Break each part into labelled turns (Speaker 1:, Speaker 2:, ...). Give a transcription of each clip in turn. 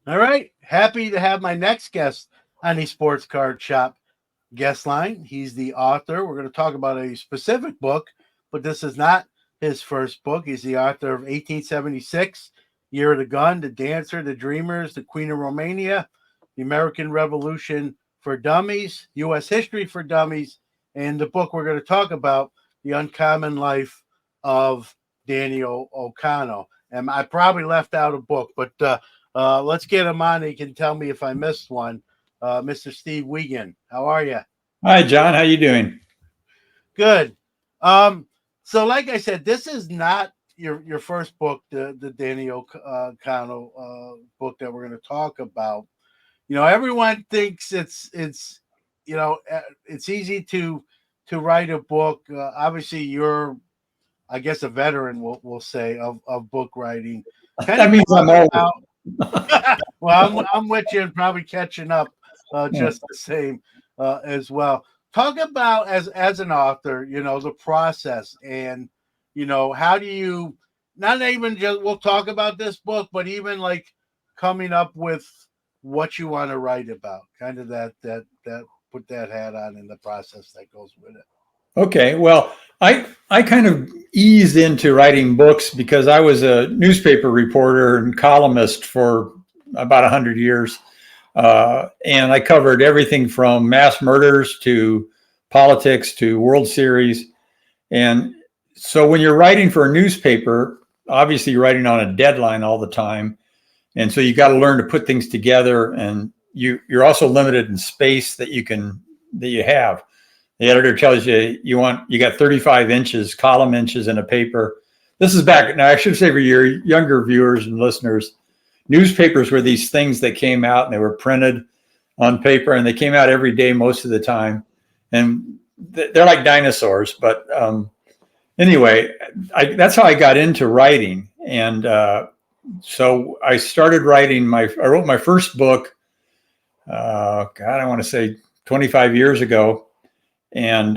Speaker 1: All right. Happy to have my next guest on the Sports Card Shop guest line. He's the author. We're going to talk about a specific book, but this is not his first book. He's the author of 1876, Year of the Gun, The Dancer, The Dreamers, The Queen of Romania, The American Revolution for Dummies, U.S. History for Dummies, and the book we're going to talk about, The Uncommon Life of Daniel O'Connell. And I probably left out a book, but let's get him on. He can tell me if I missed one. Mr. Steve Wiegand, how are you?
Speaker 2: Hi, John. How you doing?
Speaker 1: Good. Um, so, like I said, this is not your first book, the Danny O'Connell book that we're going to talk about. Everyone thinks it's easy to write a book. Obviously, you're, I guess, a veteran. We'll say of book writing. Kind
Speaker 2: That
Speaker 1: of
Speaker 2: means
Speaker 1: talk
Speaker 2: I'm old.
Speaker 1: about. Well, I'm with you and probably catching up just the same as well. Talk about as an author, the process and how do you not even just we'll talk about this book, but even like coming up with what you want to write about, kind of that put that hat on in the process that goes with it.
Speaker 2: Okay. Well, I kind of eased into writing books because I was a newspaper reporter and columnist for about 100 years, and I covered everything from mass murders to politics to World Series. And so, when you're writing for a newspaper, obviously you're writing on a deadline all the time, and so you got to learn to put things together. And you're also limited in space that you have. The editor tells you got 35 inches, column inches in a paper. This is back now. I should say for your younger viewers and listeners, newspapers were these things that came out and they were printed on paper and they came out every day most of the time, and they're like dinosaurs. But anyway, that's how I got into writing, and so I started writing. I wrote my first book. God, I want to say 25 years ago, and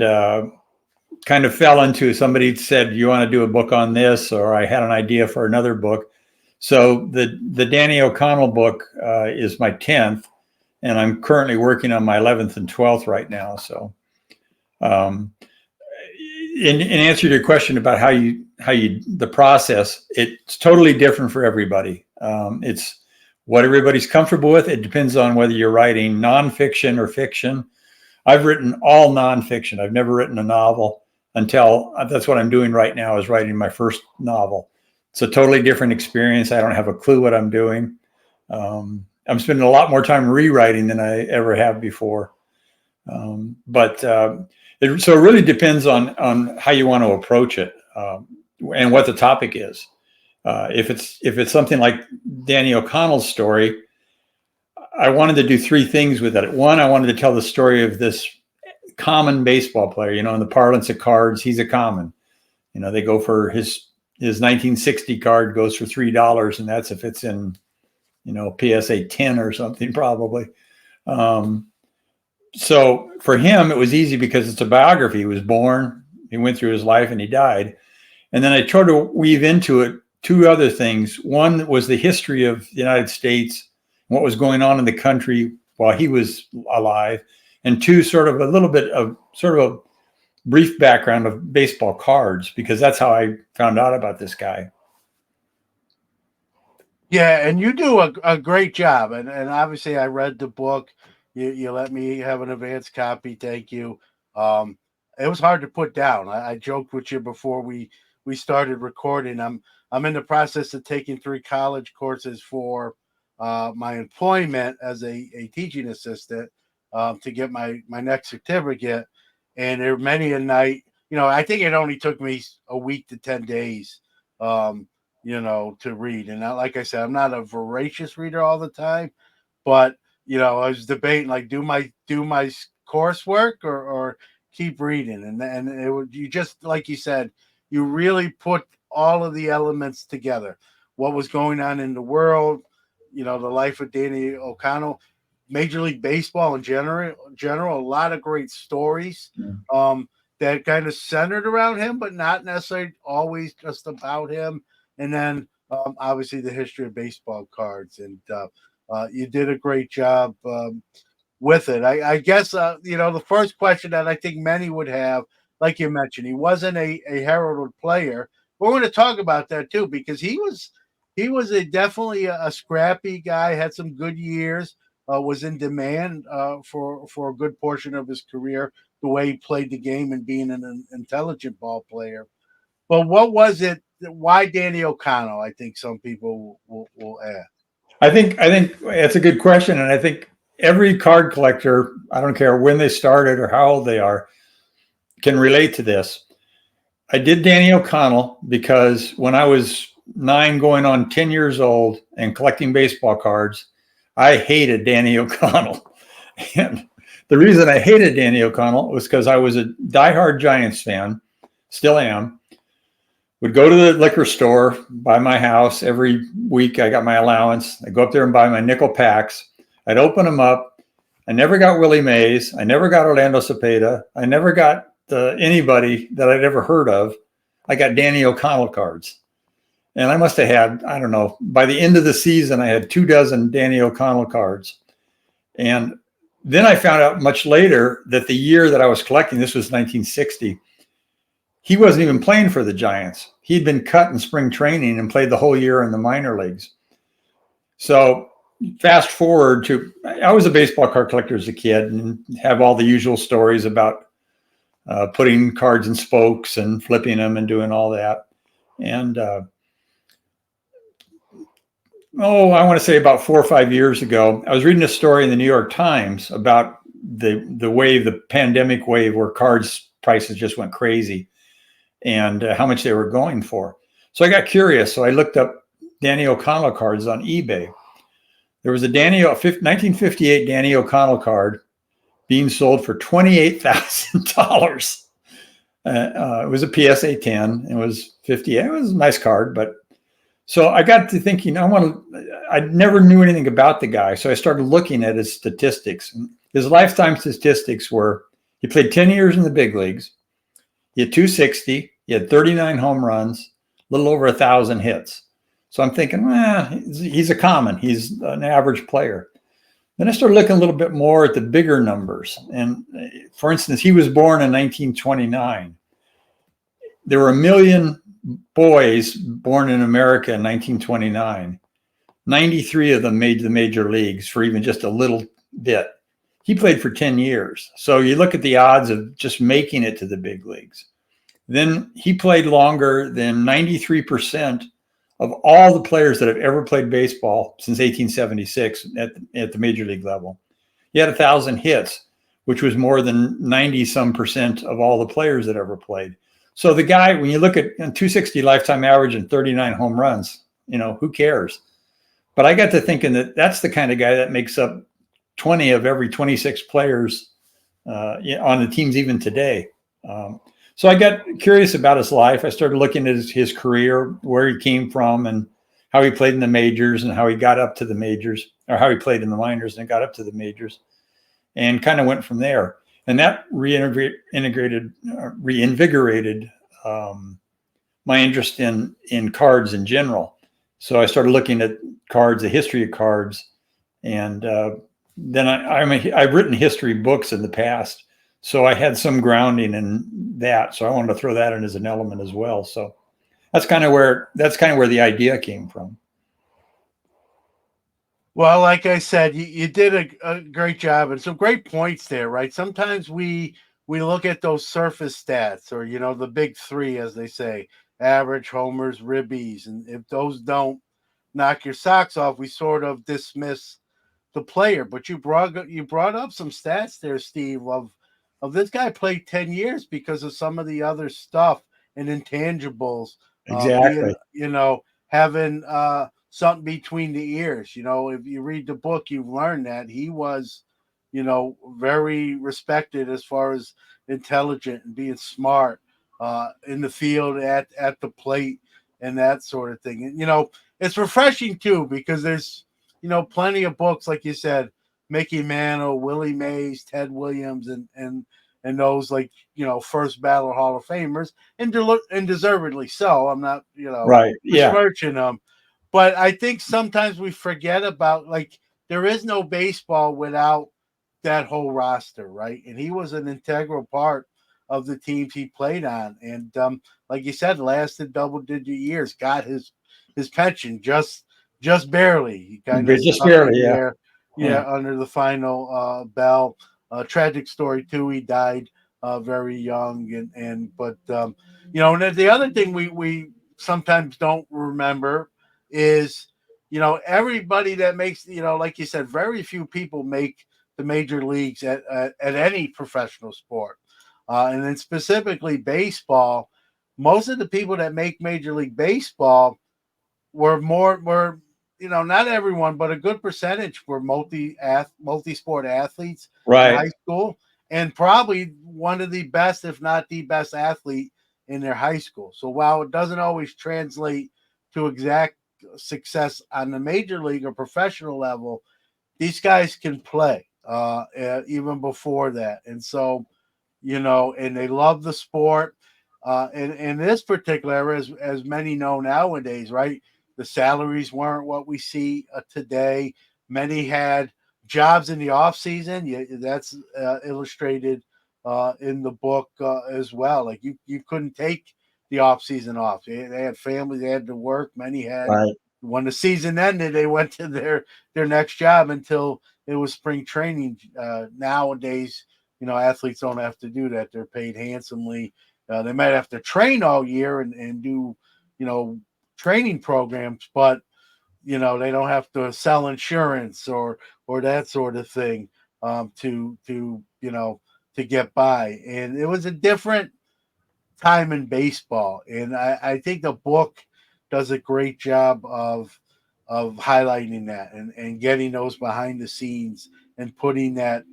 Speaker 2: kind of fell into somebody said, "You want to do a book on this?" Or I had an idea for another book. So the Danny O'Connell book is my 10th, and I'm currently working on my 11th and 12th right now. So, um, in answer to your question about how you the process, it's totally different for everybody. It's what everybody's comfortable with. It depends on whether you're writing nonfiction or fiction. I've written all nonfiction. I've never written a novel until that's what I'm doing right now is writing my first novel. It's a totally different experience. I don't have a clue what I'm doing. I'm spending a lot more time rewriting than I ever have before. So it really depends on how you want to approach it and what the topic is. If it's something like Danny O'Connell's story, I wanted to do three things with it. One, I wanted to tell the story of this common baseball player. In the parlance of cards, he's a common. They go for his 1960 card goes for $3, and that's if it's in PSA 10 or something probably. So for him, it was easy because it's a biography. He was born, he went through his life, and he died. And then I tried to weave into it two other things. One was the history of the United States, what was going on in the country while he was alive, and two, sort of a little bit of sort of a brief background of baseball cards, because that's how I found out about this guy.
Speaker 1: Yeah, and you do a great job. And obviously I read the book. You let me have an advanced copy. Thank you. Um, it was hard to put down. I joked with you before we started recording. I'm in the process of taking 3 college courses for my employment as a teaching assistant to get my next certificate. And there are many a night. I think it only took me a week to 10 days. Um, to read. And like I said, I'm not a voracious reader all the time, but I was debating like do my coursework or keep reading. And you just like you said, you really put all of the elements together. What was going on in the world, the life of Danny O'Connell, Major League Baseball in general, a lot of great stories.
Speaker 2: Yeah.
Speaker 1: That kind of centered around him, but not necessarily always just about him. And then obviously the history of baseball cards. And You did a great job with it. I guess the first question that I think many would have, like you mentioned, he wasn't a heralded player. We're going to talk about that too because he was definitely a scrappy guy. Had some good years. Was in demand for a good portion of his career. The way he played the game and being an intelligent ball player. But what was it? Why Danny O'Connell? I think some people will ask.
Speaker 2: I think it's a good question, and I think every card collector, I don't care when they started or how old they are, can relate to this. I did Danny O'Connell because when I was 9 going on 10 years old and collecting baseball cards, I hated Danny O'Connell. And the reason I hated Danny O'Connell was because I was a diehard Giants fan, still am. Would go to the liquor store by my house every week. I got my allowance. I'd go up there and buy my nickel packs. I'd open them up. I never got Willie Mays. I never got Orlando Cepeda. I never got anybody that I'd ever heard of. I got Danny O'Connell cards. And I must have had, I don't know, by the end of the season, I had 24 Danny O'Connell cards. And then I found out much later that the year that I was collecting, this was 1960, he wasn't even playing for the Giants. He'd been cut in spring training and played the whole year in the minor leagues. So fast forward to, I was a baseball card collector as a kid and have all the usual stories about putting cards in spokes and flipping them and doing all that. And I want to say about 4 or 5 years ago, I was reading a story in the New York Times about the wave, the pandemic wave, where cards prices just went crazy and how much they were going for. So I got curious. So I looked up Danny O'Connell cards on eBay. There was a 1958 Danny O'Connell card being sold for $28,000. It was a PSA 10. It was 50. It was a nice card, but so I got to thinking, I never knew anything about the guy. So I started looking at his statistics. His lifetime statistics were, he played 10 years in the big leagues. He had 260. He had 39 home runs, a little over 1,000 hits. So I'm thinking, he's a common. He's an average player. Then I started looking a little bit more at the bigger numbers. And for instance, he was born in 1929. There were 1 million boys born in America in 1929. 93 of them made the major leagues for even just a little bit. He played for 10 years. So you look at the odds of just making it to the big leagues. Then he played longer than 93% of all the players that have ever played baseball since 1876 at the major league level. He had 1,000 hits, which was more than 90% of all the players that ever played. So the guy, when you look at 260 lifetime average and 39 home runs, who cares? But I got to thinking that that's the kind of guy that makes up 20 of every 26 players on the teams even today. So I got curious about his life. I started looking at his career, where he came from and how he played in the majors and how he got up to the majors, or how he played in the minors and got up to the majors, and kind of went from there. And that reinvigorated my interest in cards in general. So I started looking at cards, the history of cards, and then I've written history books in the past, so I had some grounding in that. So I wanted to throw that in as an element as well. So that's kind of where the idea came from.
Speaker 1: Well, like I said, you did a great job and some great points there, right? Sometimes we look at those surface stats, or the big three, as they say: average, homers, ribbies, and if those don't knock your socks off, we sort of dismiss the player. But you brought up some stats there, Steve, of this guy played 10 years because of some of the other stuff and intangibles,
Speaker 2: Exactly.
Speaker 1: having something between the ears. If you read the book, you learn that he was, very respected as far as intelligent and being smart in the field, at the plate, and that sort of thing. And it's refreshing too, because there's plenty of books, like you said, Mickey Mantle, Willie Mays, Ted Williams, and those, like, first ballot Hall of Famers, and deservedly so. I'm not
Speaker 2: Right. Yeah.
Speaker 1: besmirching them, but I think sometimes we forget about, like, there is no baseball without that whole roster, right? And he was an integral part of the teams he played on, and like you said, lasted double-digit years. Got his pension just barely. He kind of
Speaker 2: Just
Speaker 1: stuck
Speaker 2: barely,
Speaker 1: in
Speaker 2: yeah.
Speaker 1: there,
Speaker 2: Yeah.
Speaker 1: under the final bell. Tragic story too. He died very young, and but and then the other thing we sometimes don't remember is everybody that makes like you said, very few people make the major leagues at any professional sport, and then specifically baseball. Most of the people that make Major League Baseball were not everyone, but a good percentage were multi-sport athletes in
Speaker 2: Right.
Speaker 1: high school, and probably one of the best, if not the best athlete in their high school. So while it doesn't always translate to exact success on the major league or professional level, these guys can play even before that. And so, and they love the sport. And in this particular era, as many know nowadays, right? The salaries weren't what we see today. Many had jobs in the off season. That's illustrated in the book as well. Like you couldn't take the off season off. They had families, they had to work. Many had
Speaker 2: Right.
Speaker 1: when the season ended, they went to their next job until it was spring training. Nowadays, athletes don't have to do that. They're paid handsomely. They might have to train all year and do, training programs, but they don't have to sell insurance or that sort of thing to get by. And it was a different time in baseball, and I think the book does a great job of highlighting that and getting those behind the scenes and putting that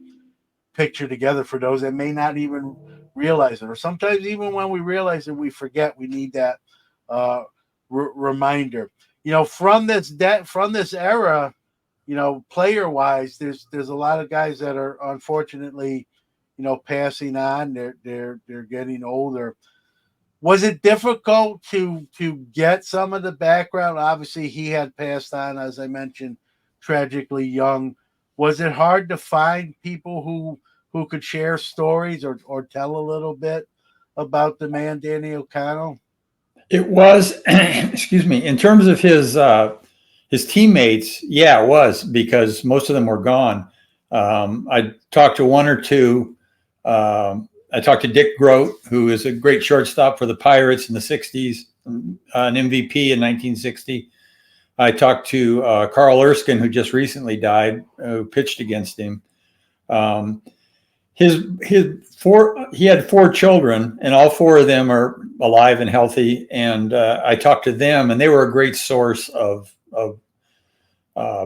Speaker 1: picture together for those that may not even realize it, or sometimes even when we realize it, we forget. We need that uh, reminder. From this era, player wise, there's a lot of guys that are unfortunately, passing on. They're getting older. Was it difficult to get some of the background? Obviously, he had passed on, as I mentioned, tragically young. Was it hard to find people who could share stories or tell a little bit about the man Danny O'Connell?
Speaker 2: It was, excuse me, in terms of his teammates, yeah, it was because most of them were gone. I talked to one or two. I talked to Dick Groat, who is a great shortstop for the Pirates in the 60s, an MVP in 1960. I talked to Carl Erskine, who just recently died, who pitched against him. Um, he had four children, and all four of them are alive and healthy. And I talked to them, and they were a great source of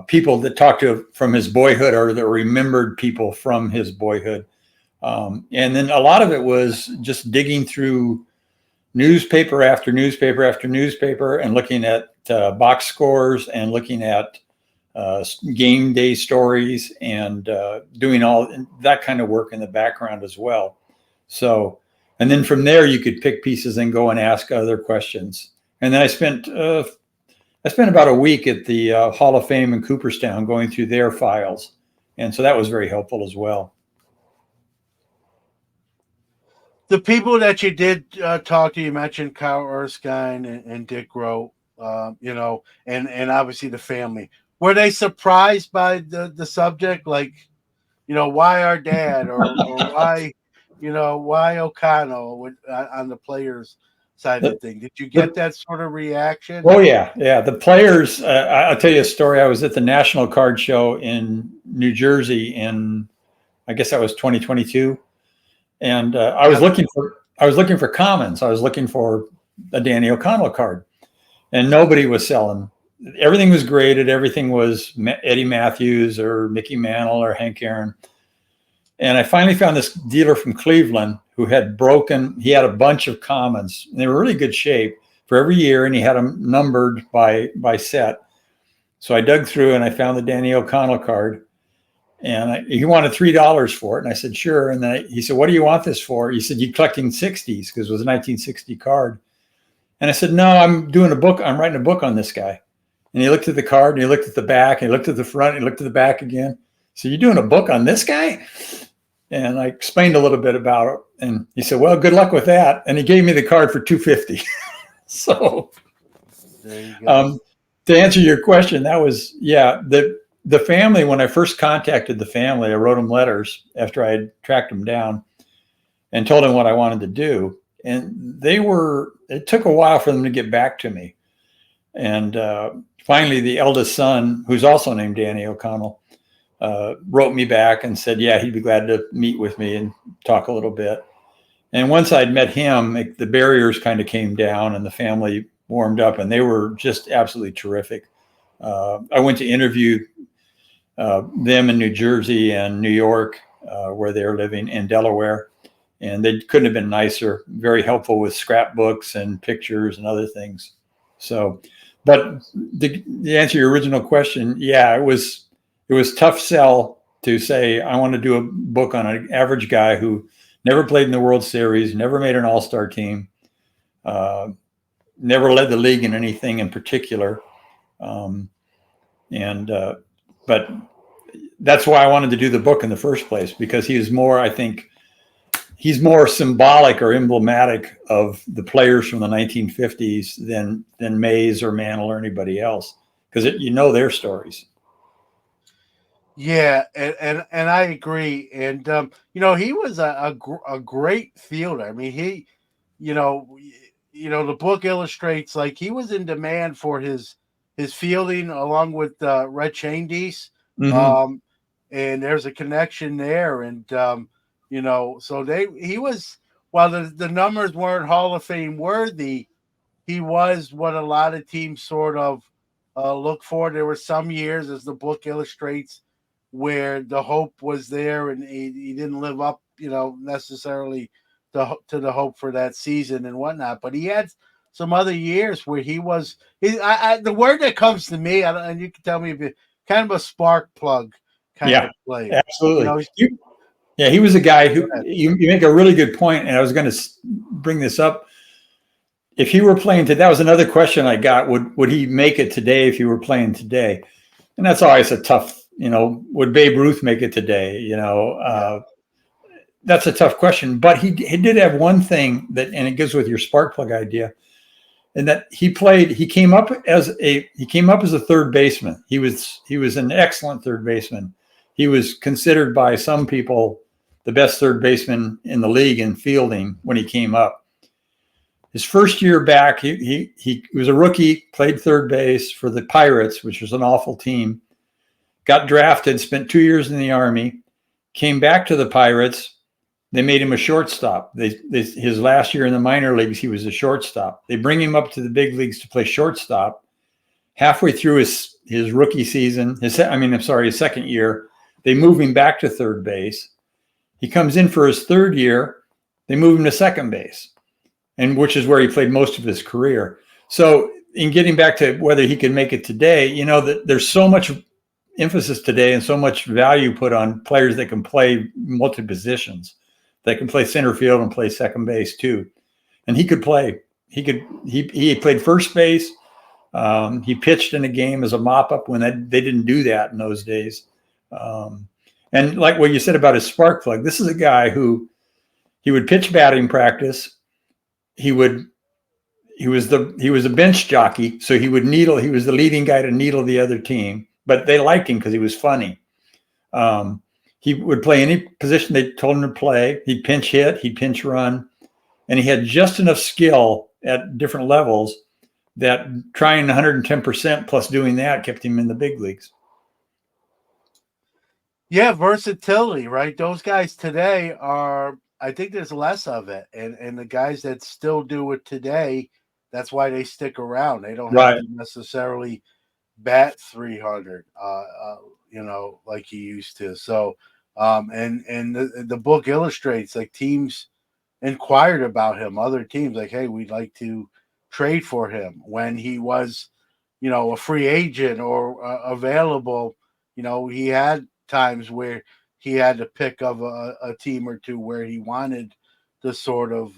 Speaker 2: people that talked to from his boyhood or that remembered people from his boyhood. And then a lot of it was just digging through newspaper after newspaper after newspaper and looking at box scores and looking at game day stories and doing all that kind of work in the background as well. So, and then from there you could pick pieces and go and ask other questions. And then I spent about a week at the Hall of Fame in Cooperstown going through their files, and so that was very helpful as well.
Speaker 1: The people that you did talk to, you mentioned Kyle Erskine and Dick Groat, and obviously the family. Were they surprised by the subject? Like, why our dad or why O'Connell on the players side of thing? Did you get that sort of reaction?
Speaker 2: Oh yeah, yeah. The players. I'll tell you a story. I was at the National Card Show in New Jersey in, I guess that was 2022, and I was looking for commons. I was looking for a Danny O'Connell card, and nobody was selling. Everything was graded. Everything was Eddie Matthews or Mickey Mantle or Hank Aaron. And I finally found this dealer from Cleveland who had he had a bunch of commons. And they were really good shape for every year, and he had them numbered by set. So I dug through and I found the Danny O'Connell card. And he wanted $3 for it. And I said, sure. And then he said, what do you want this for? He said, you collecting 60s, because it was a 1960 card. And I said, no, I'm doing a book. I'm writing a book on this guy. And he looked at the card, and he looked at the back, and he looked at the front, and he looked at the back again. So you're doing a book on this guy? And I explained a little bit about it. And he said, well, good luck with that. And he gave me the card for $250. So
Speaker 1: there you go.
Speaker 2: To answer your question, that was, the family, when I first contacted the family, I wrote them letters after I had tracked them down and told them what I wanted to do. And it took a while for them to get back to me. And finally, the eldest son, who's also named Danny O'Connell, wrote me back and said, yeah, he'd be glad to meet with me and talk a little bit. And once I'd met him, the barriers kind of came down and the family warmed up, and they were just absolutely terrific. I went to interview them in New Jersey and New York, where they were living, in Delaware. And they couldn't have been nicer, very helpful with scrapbooks and pictures and other things. So, but to answer your original question, yeah, it was tough sell to say, I want to do a book on an average guy who never played in the World Series, never made an all-star team, never led the league in anything in particular. But that's why I wanted to do the book in the first place, because he was more, I think, he's more symbolic or emblematic of the players from the 1950s than Mays or Mantle or anybody else, because their stories.
Speaker 1: Yeah, and I agree. And he was a great fielder. I mean, the book illustrates, like, he was in demand for his fielding along with Red Chandies.
Speaker 2: Mm-hmm.
Speaker 1: And there's a connection there. And so he was, while the numbers weren't Hall of Fame worthy, he was what a lot of teams sort of look for. There were some years, as the book illustrates, where the hope was there and he didn't live up, necessarily to the hope for that season and whatnot. But he had some other years where the word that comes to me, and you can tell me if it, kind of a spark plug kind of player.
Speaker 2: Absolutely. He was a guy who, you make a really good point, and I was going to bring this up. If he were playing today, that was another question I got. Would he make it today if he were playing today? And that's always a tough, would Babe Ruth make it today? That's a tough question. But he did have one thing and it goes with your spark plug idea, and that he came up as a third baseman. He was an excellent third baseman. He was considered by some people the best third baseman in the league in fielding when he came up. His first year back, he was a rookie, played third base for the Pirates, which was an awful team. Got drafted, spent 2 years in the Army, came back to the Pirates. They made him a shortstop. His last year in the minor leagues, he was a shortstop. They bring him up to the big leagues to play shortstop. Halfway through his rookie season, his second year, they move him back to third base. He comes in for his third year. They move him to second base, and which is where he played most of his career. So in getting back to whether he can make it today, that there's so much emphasis today and so much value put on players that can play multi positions. They can play center field and play second base too. And he could play. He played first base. He pitched in a game as a mop-up when they didn't do that in those days. And like what you said about his spark plug, this is a guy who he would pitch batting practice. He was a bench jockey, so he would needle. He was the leading guy to needle the other team, but they liked him because he was funny. He would play any position they told him to play. He'd pinch hit, he'd pinch run, and he had just enough skill at different levels that trying 110% plus doing that kept him in the big leagues.
Speaker 1: Yeah, versatility, right? Those guys today I think there's less of it. And the guys that still do it today, that's why they stick around. They don't have to necessarily bat 300, like he used to. So, and the book illustrates, like, teams inquired about him. Other teams, like, hey, we'd like to trade for him when he was, a free agent or available. He had times where he had to pick of a team or two where he wanted to sort of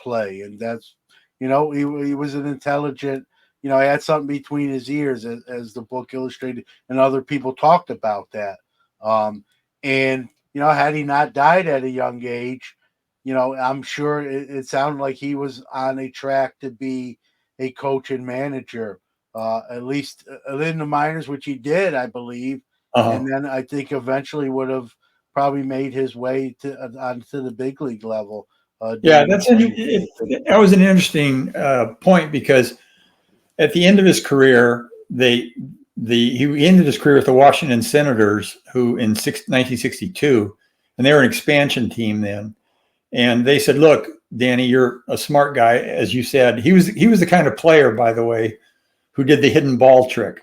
Speaker 1: play. And that's, he was an intelligent he had something between his ears, as the book illustrated, and other people talked about that. And had he not died at a young age, I'm sure it sounded like he was on a track to be a coach and manager, at least in the minors, which he did, I believe.
Speaker 2: Uh-huh.
Speaker 1: And then I think eventually would have probably made his way onto the big league level.
Speaker 2: Yeah,
Speaker 1: Doing the same thing.
Speaker 2: that was an interesting point, because at the end of his career, he ended his career with the Washington Senators, who in 1962, and they were an expansion team then. And they said, "Look, Danny, you're a smart guy, as you said." He was the kind of player, by the way, who did the hidden ball trick.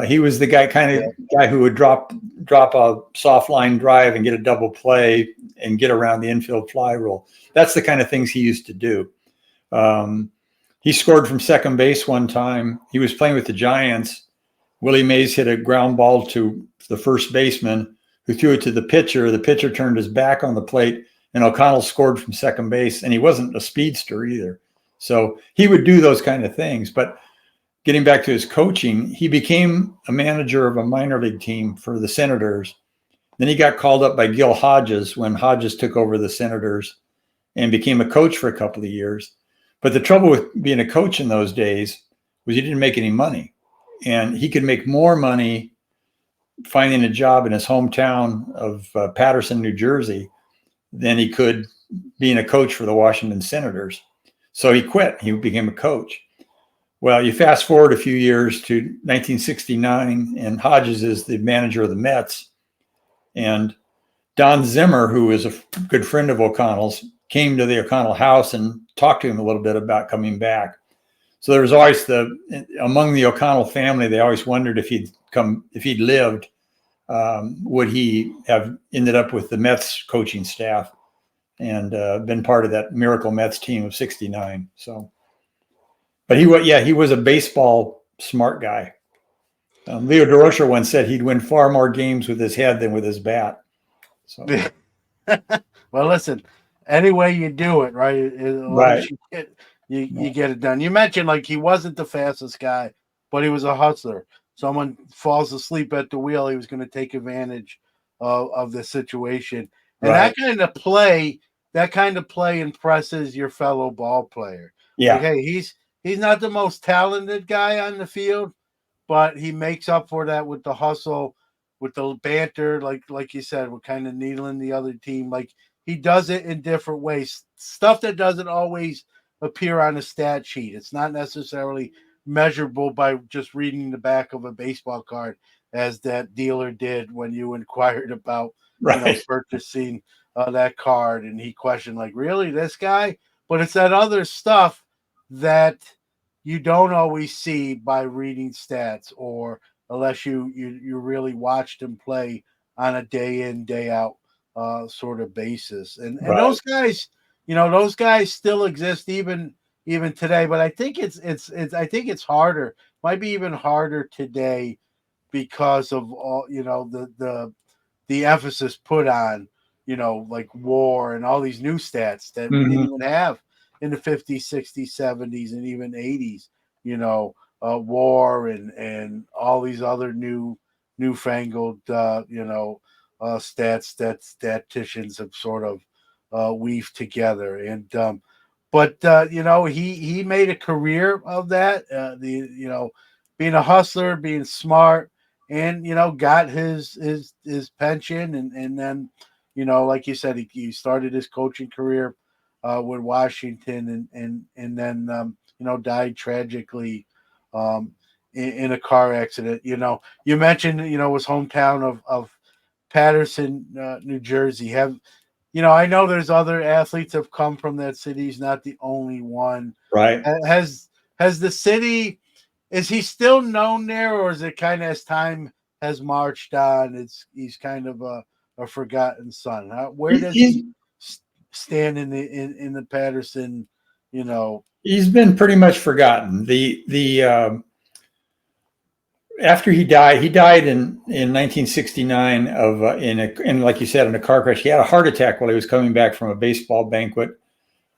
Speaker 2: He was the guy who would drop a soft line drive and get a double play and get around the infield fly rule. That's the kind of things he used to do. He scored from second base one time. He was playing with the Giants. Willie Mays hit a ground ball to the first baseman, who threw it to the pitcher. The pitcher turned his back on the plate, and O'Connell scored from second base. And he wasn't a speedster either. So he would do those kind of things. But getting back to his coaching, he became a manager of a minor league team for the Senators. Then he got called up by Gil Hodges when Hodges took over the Senators and became a coach for a couple of years. But the trouble with being a coach in those days was you didn't make any money. And he could make more money finding a job in his hometown of Paterson, New Jersey, than he could being a coach for the Washington Senators. So he quit. He became a coach. Well, you fast forward a few years to 1969, and Hodges is the manager of the Mets. And Don Zimmer, who is a good friend of O'Connell's, came to the O'Connell house and talked to him a little bit about coming back. So there was always among the O'Connell family, they always wondered if he'd lived, would he have ended up with the Mets coaching staff and been part of that miracle Mets team of '69. So, but he was a baseball smart guy. Leo Durocher once said he'd win far more games with his head than with his bat. So,
Speaker 1: well, listen, any way you do it, right? As long as you get it done. You mentioned like he wasn't the fastest guy, but he was a hustler. Someone falls asleep at the wheel, he was going to take advantage of the situation. And that kind of play impresses your fellow ball player.
Speaker 2: Yeah.
Speaker 1: Like, hey, he's not the most talented guy on the field, but he makes up for that with the hustle, with the banter, like you said, with kind of needling the other team. Like he does it in different ways, stuff that doesn't always appear on a stat sheet. It's not necessarily measurable by just reading the back of a baseball card, as that dealer did when you inquired about purchasing that card, and he questioned like, really, this guy? But it's that other stuff that you don't always see by reading stats, or unless you really watched him play on a day in, day out sort of basis. And those guys, those guys still exist even today. But I think it's harder, might be even harder today, because of all the emphasis put on like war and all these new stats that we didn't even have in the 50s, 60s, 70s, and even 80s, war and all these other newfangled, stats that statisticians have sort of weaved together. And, he made a career of that, being a hustler, being smart, and, got his pension. And then, like you said, he started his coaching career with Washington, and then died tragically in a car accident. You mentioned his hometown of Paterson, New Jersey. I know there's other athletes have come from that city. He's not the only one.
Speaker 2: Right.
Speaker 1: Has the city? Is he still known there, or is it kind of, as time has marched on, he's kind of a forgotten son? Where does he stand in the Paterson?
Speaker 2: He's been pretty much forgotten. After he died in 1969 of in like you said, in a car crash. He had a heart attack while he was coming back from a baseball banquet.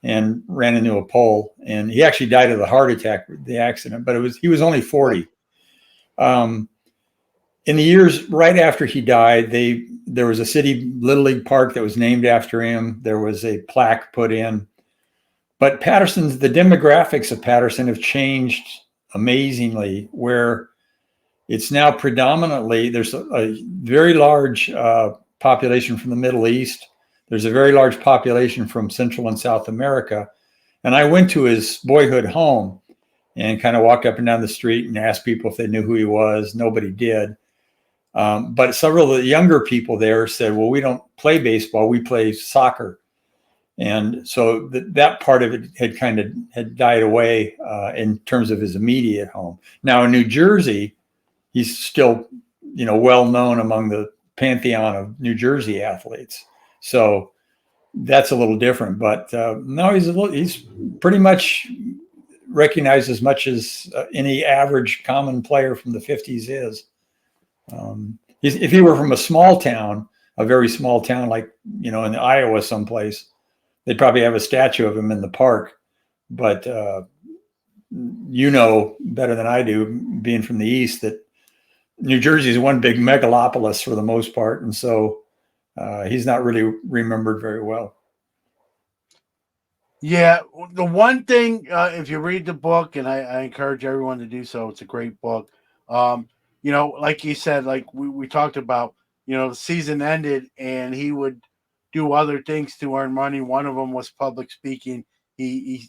Speaker 2: and ran into a pole, and he actually died of the heart attack, the accident. But he was only 40. In the years right after he died, there was a city Little League park that was named after him. There was a plaque put in. But the demographics of Patterson have changed amazingly, where it's now predominantly, there's a very large population from the Middle East. There's a very large population from Central and South America. And I went to his boyhood home and kind of walked up and down the street and asked people if they knew who he was. Nobody did. But several of the younger people there said, well, we don't play baseball, we play soccer. And so that part of it had died away in terms of his immediate home. Now in New Jersey, he's still, well known among the pantheon of New Jersey athletes. So that's a little different. But no, he's pretty much recognized as much as any average common player from the 50s is. If he were from a small town, a very small town, like, in Iowa someplace, they'd probably have a statue of him in the park. But better than I do, being from the East, that New Jersey is one big megalopolis for the most part. And so he's not really remembered very well.
Speaker 1: Yeah, the one thing, if you read the book, and I encourage everyone to do so, it's a great book. Like you said, like we talked about, the season ended and he would do other things to earn money. One of them was public speaking. He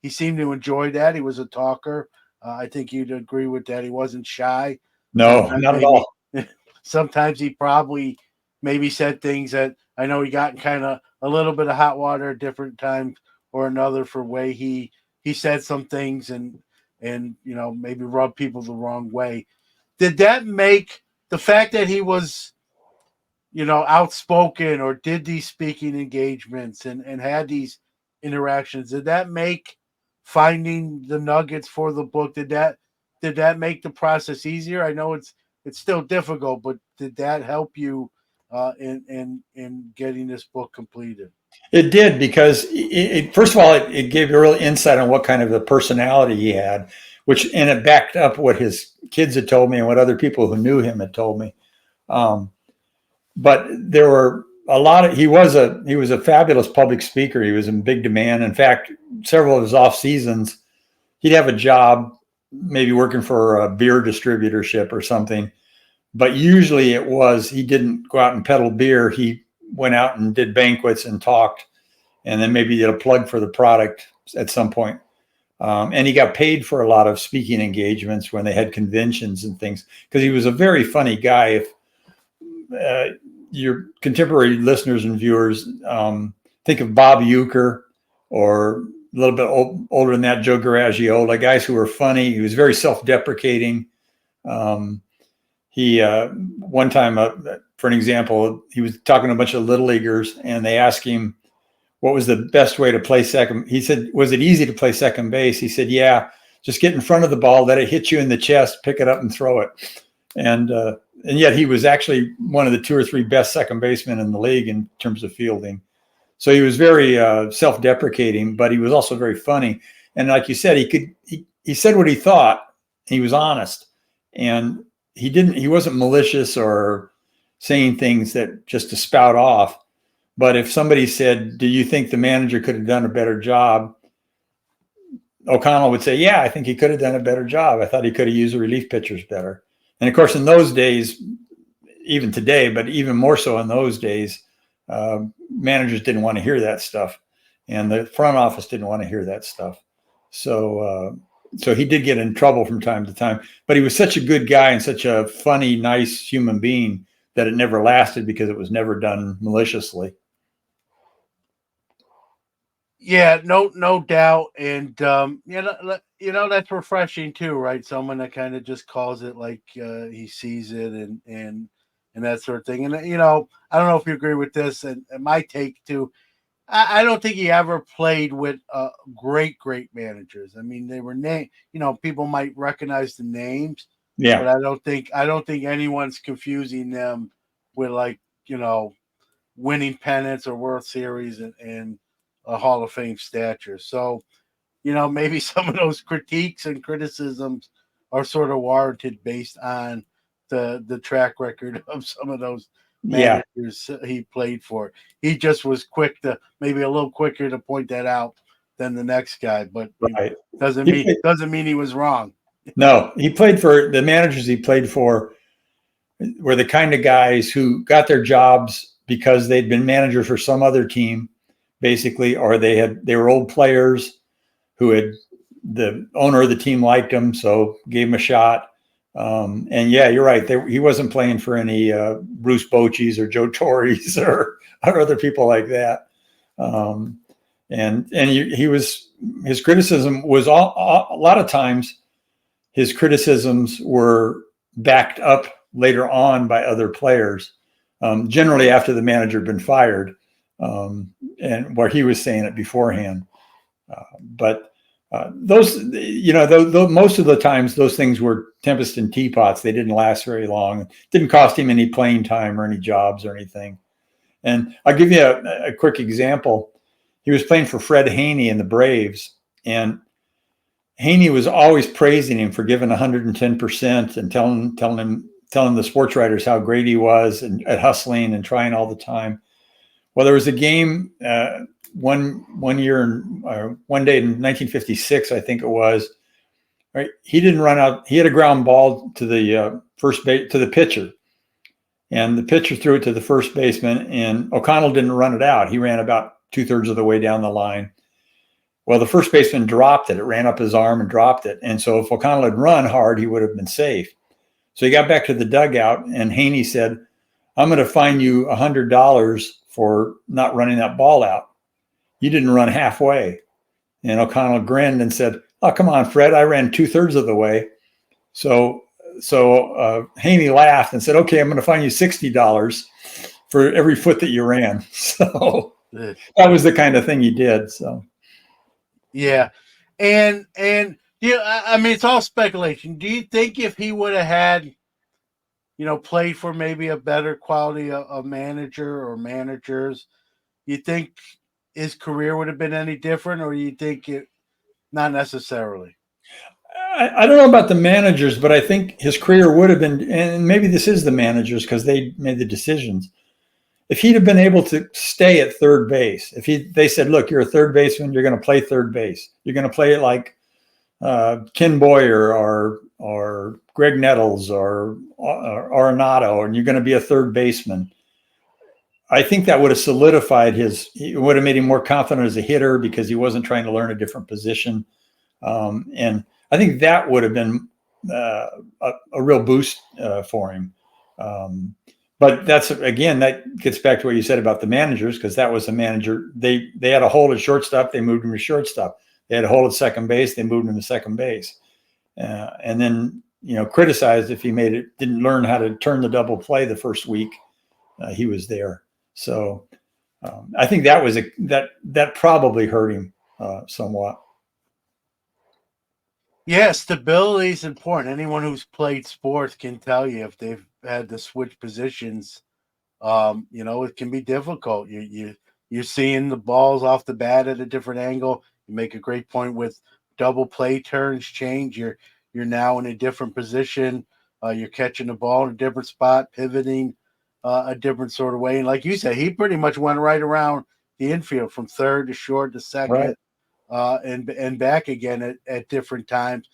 Speaker 1: seemed to enjoy that. He was a talker. I think you'd agree with that. He wasn't shy.
Speaker 2: No, not at all.
Speaker 1: Sometimes he probably maybe said things that I know he got in kind of a little bit of hot water at different times or another for way he said some things and maybe rubbed people the wrong way. Did that make the fact that he was outspoken or did these speaking engagements and had these interactions, did that make finding the nuggets for the book, did that make the process easier? I know it's still difficult, but did that help you in getting this book completed?
Speaker 2: It did, because first of all, it gave you a real insight on what kind of a personality he had, and it backed up what his kids had told me and what other people who knew him had told me. But there were he was a fabulous public speaker. He was in big demand. In fact, several of his off seasons, he'd have a job, maybe working for a beer distributorship or something. But usually he didn't go out and peddle beer. He went out and did banquets and talked, and then maybe did a plug for the product at some point. And he got paid for a lot of speaking engagements when they had conventions and things, because he was a very funny guy. If your contemporary listeners and viewers think of Bob Euchre, or a little bit older than that, Joe Garagiola, guys who were funny. He was very self-deprecating. He one time, for an example, he was talking to a bunch of little leaguers, and they asked him what was the best way to play second. He said, "Was it easy to play second base?" He said, "Yeah, just get in front of the ball, let it hit you in the chest, pick it up and throw it." And yet he was actually one of the 2 or 3 best second basemen in the league in terms of fielding. So he was very self-deprecating, but he was also very funny. And like you said, he said what he thought. He was honest, and he wasn't malicious or saying things that just to spout off. But if somebody said, "Do you think the manager could have done a better job?" O'Connell would say, "Yeah, I think he could have done a better job. I thought he could have used the relief pitchers better." And of course, in those days, even today, but even more so in those days, managers didn't want to hear that stuff, and the front office didn't want to hear that stuff. So he did get in trouble from time to time, but he was such a good guy and such a funny, nice human being that it never lasted, because it was never done maliciously.
Speaker 1: Yeah, no doubt, and that's refreshing too, right? Someone that kind of just calls it like he sees it, and that sort of thing. And I don't know if you agree with this, and my take too. I don't think he ever played with great managers. I mean, they were people might recognize the names,
Speaker 2: Yeah,
Speaker 1: but I don't think anyone's confusing them with winning pennants or World Series and a Hall of Fame stature. So, maybe some of those critiques and criticisms are sort of warranted based on the track record of some of those
Speaker 2: Yeah,
Speaker 1: managers he played for. He just was maybe a little quicker to point that out than the next guy, but it
Speaker 2: right.
Speaker 1: doesn't
Speaker 2: He
Speaker 1: mean
Speaker 2: played,
Speaker 1: doesn't mean he was wrong.
Speaker 2: no, he played for the managers he played for were the kind of guys who got their jobs because they'd been managers for some other team, basically, or they were old players who had the owner of the team liked him, so gave him a shot. And yeah, you're right. He wasn't playing for any Bruce Bochy's or Joe Torres or other people like that. Um, and he was his criticism was a lot of times his criticisms were backed up later on by other players, generally after the manager had been fired, and where he was saying it beforehand. But those, most of the times those things were tempest in teapots. They didn't last very long. It didn't cost him any playing time or any jobs or anything. And I'll give you a quick example. He was playing for Fred Haney in the Braves, and Haney was always praising him for giving 110% and telling the sports writers how great he was and at hustling and trying all the time. Well, there was a game one year, one day in 1956, I think it was. Right, he didn't run out. He had a ground ball to the first base to the pitcher, and the pitcher threw it to the first baseman, and O'Connell didn't run it out. He ran about 2/3 of the way down the line. Well, the first baseman dropped it. It ran up his arm and dropped it. And so if O'Connell had run hard, he would have been safe. So he got back to the dugout, and Haney said, "I'm going to fine you $100 for not running that ball out. You didn't run halfway." And O'Connell grinned and said, "Oh, come on, Fred. I ran 2/3 of the way." So Haney laughed and said, "Okay, I'm going to fine you $60 for every foot that you ran." So that was the kind of thing he did. So.
Speaker 1: Yeah, and I mean, it's all speculation. Do you think if he would have had, played for maybe a better quality of manager or managers, you think his career would have been any different, or you think it not necessarily?
Speaker 2: I don't know about the managers, but I think his career would have been, and maybe this is the managers because they made the decisions. If he'd have been able to stay at third base, they said, "Look, you're a third baseman. You're going to play third base. You're going to play it like Ken Boyer or Greg Nettles or Arenado, and you're going to be a third baseman." I think that would have solidified it would have made him more confident as a hitter because he wasn't trying to learn a different position. And I think that would have been a real boost for him. But that gets back to what you said about the managers, because that was a manager. They had a hold at shortstop, they moved him to shortstop. They had a hold at second base, they moved him to second base. And then criticized if he didn't learn how to turn the double play the first week he was there. So I think that probably hurt him somewhat.
Speaker 1: Yeah, stability is important. Anyone who's played sports can tell you if they've had to switch positions. It can be difficult. You're seeing the balls off the bat at a different angle. You make a great point with double play turns change. You're now in a different position. You're catching the ball in a different spot, pivoting a different sort of way. And like you said, he pretty much went right around the infield from third to short to
Speaker 2: Right.
Speaker 1: second, and back again at different times.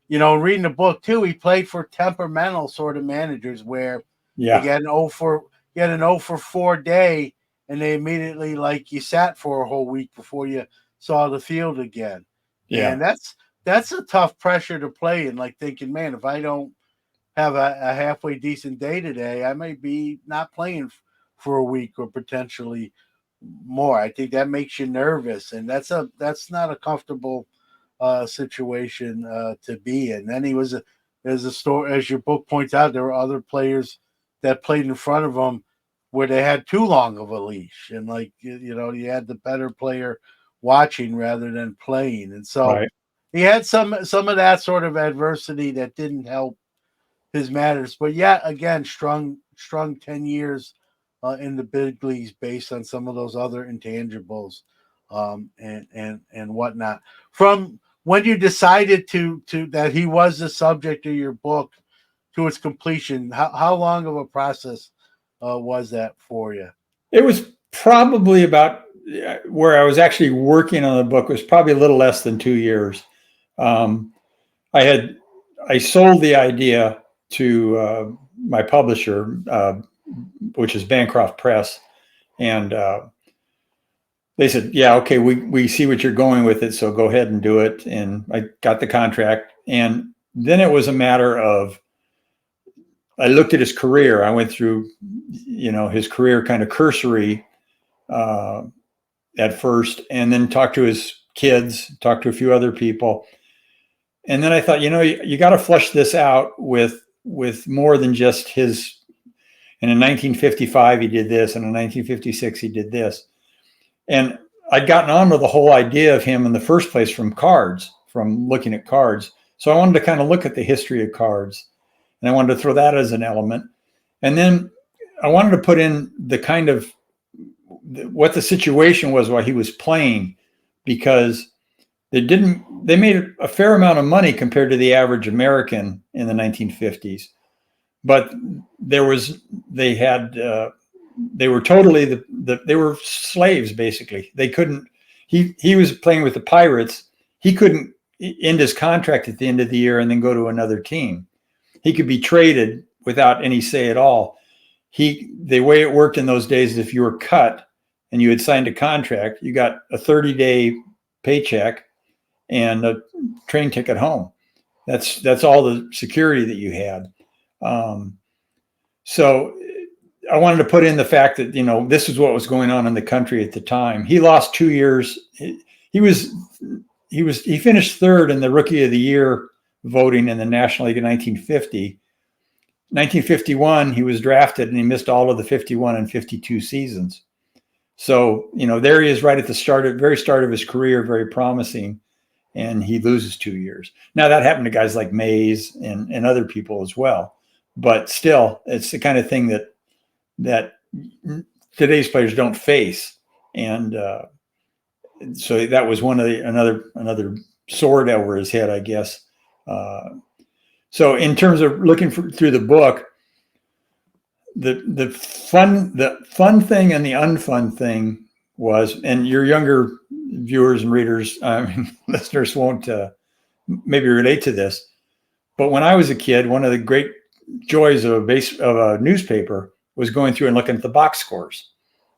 Speaker 1: Reading the book too, he played for temperamental sort of managers where they
Speaker 2: Yeah.
Speaker 1: got an 0 for 4 day, and they immediately like you sat for a whole week before you saw the field again.
Speaker 2: Yeah.
Speaker 1: And that's a tough pressure to play in, like thinking, man, if I don't have a halfway decent day today, I may be not playing for a week or potentially more. I think that makes you nervous, and that's not a comfortable situation to be in. Then as a story, as your book points out, there were other players that played in front of him where they had too long of a leash, and like you had the better player watching rather than playing, and so
Speaker 2: Right.
Speaker 1: he had some of that sort of adversity that didn't help his matters. But yeah, again, strong 10 years in the big leagues based on some of those other intangibles. and whatnot. From when you decided to that he was the subject of your book to its completion, how long of a process was that for you?
Speaker 2: It was probably about where I was actually working on the book was probably a little less than 2 years. Um, I sold the idea to my publisher, which is Bancroft Press, and they said, "Yeah, okay, we see what you're going with it, so go ahead and do it." And I got the contract, and then it was a matter of I looked at his career. I went through, his career kind of cursory uh, at first, and then talked to his kids, talked to a few other people, and then I thought, you got to flush this out with more than just his. And in 1955 he did this, and in 1956 he did this, and I'd gotten on with the whole idea of him in the first place from cards, from looking at cards. So I wanted to kind of look at the history of cards, and I wanted to throw that as an element, and then I wanted to put in the kind of what the situation was while he was playing, because they made a fair amount of money compared to the average American in the 1950s, but they were totally they were slaves basically. They couldn't. He was playing with the Pirates. He couldn't end his contract at the end of the year and then go to another team. He could be traded without any say at all. The way it worked in those days is if you were cut and you had signed a contract, you got a 30-day paycheck and a train ticket home. That's all the security that you had. So I wanted to put in the fact that, this is what was going on in the country at the time. He lost 2 years. He finished third in the Rookie of the Year voting in the National League in 1950. 1951, he was drafted and he missed all of the 51 and 52 seasons. So, there he is right at the very start of his career, very promising, and he loses 2 years. Now that happened to guys like Mays and other people as well, but still, it's the kind of thing that today's players don't face, and so that was one of another sword over his head, I guess. So in terms of looking through the book, the fun thing and the unfun thing was, and your younger viewers and readers, listeners won't maybe relate to this, but when I was a kid, one of the great joys of a newspaper was going through and looking at the box scores,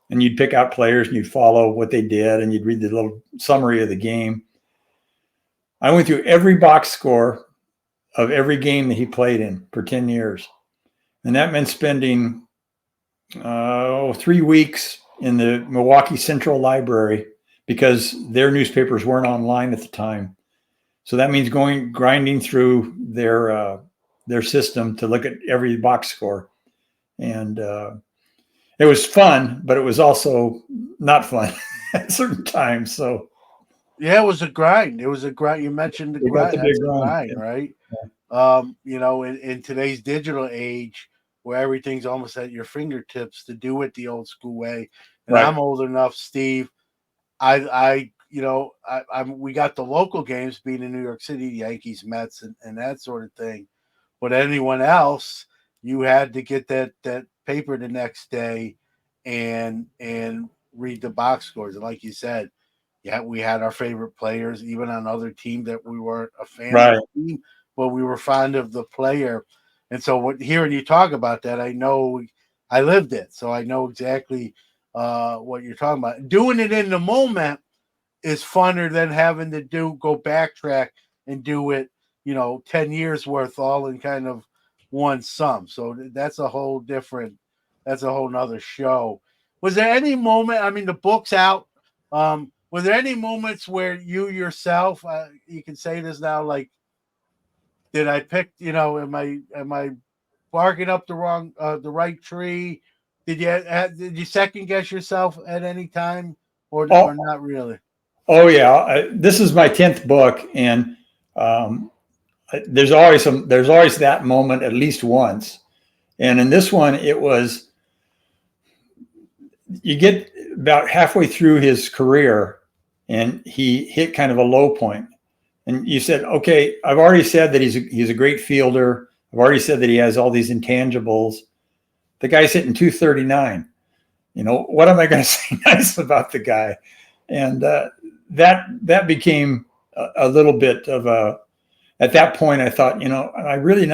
Speaker 2: and you'd pick out players and you'd follow what they did and you'd read the little summary of the game. I went through every box score of every game that he played in for 10 years. And that meant spending 3 weeks in the Milwaukee Central Library, because their newspapers weren't online at the time. So that means grinding through their system to look at every box score. And it was fun, but it was also not fun at certain times. So
Speaker 1: yeah, it was a grind. You mentioned the grind. That's a grind, right? In today's digital age where everything's almost at your fingertips, to do it the old school way. And right. I'm old enough, Steve. We got the local games being in New York City, Yankees, Mets, and that sort of thing. But anyone else, you had to get that paper the next day and read the box scores. And like you said, yeah, we had our favorite players, even on other teams that we weren't a fan of the team, but we were fond of the player. And so hearing you talk about that, I know I lived it. So I know exactly what you're talking about. Doing it in the moment is funner than having to go backtrack and do it, 10 years worth all in kind of one sum. So that's a whole nother show. Was there any moment, the book's out, were there any moments where you yourself, you can say this now, like, did I pick, am I barking up the right tree? Did you second guess yourself at any time or not really?
Speaker 2: Oh yeah. This is my 10th book, and there's always that moment at least once. And in this one, it was, you get about halfway through his career and he hit kind of a low point. And you said, okay, I've already said that he's a great fielder. I've already said that he has all these intangibles. The guy's hitting 239. What am I going to say nice about the guy? And that became a little bit of a. At that point, I thought, I really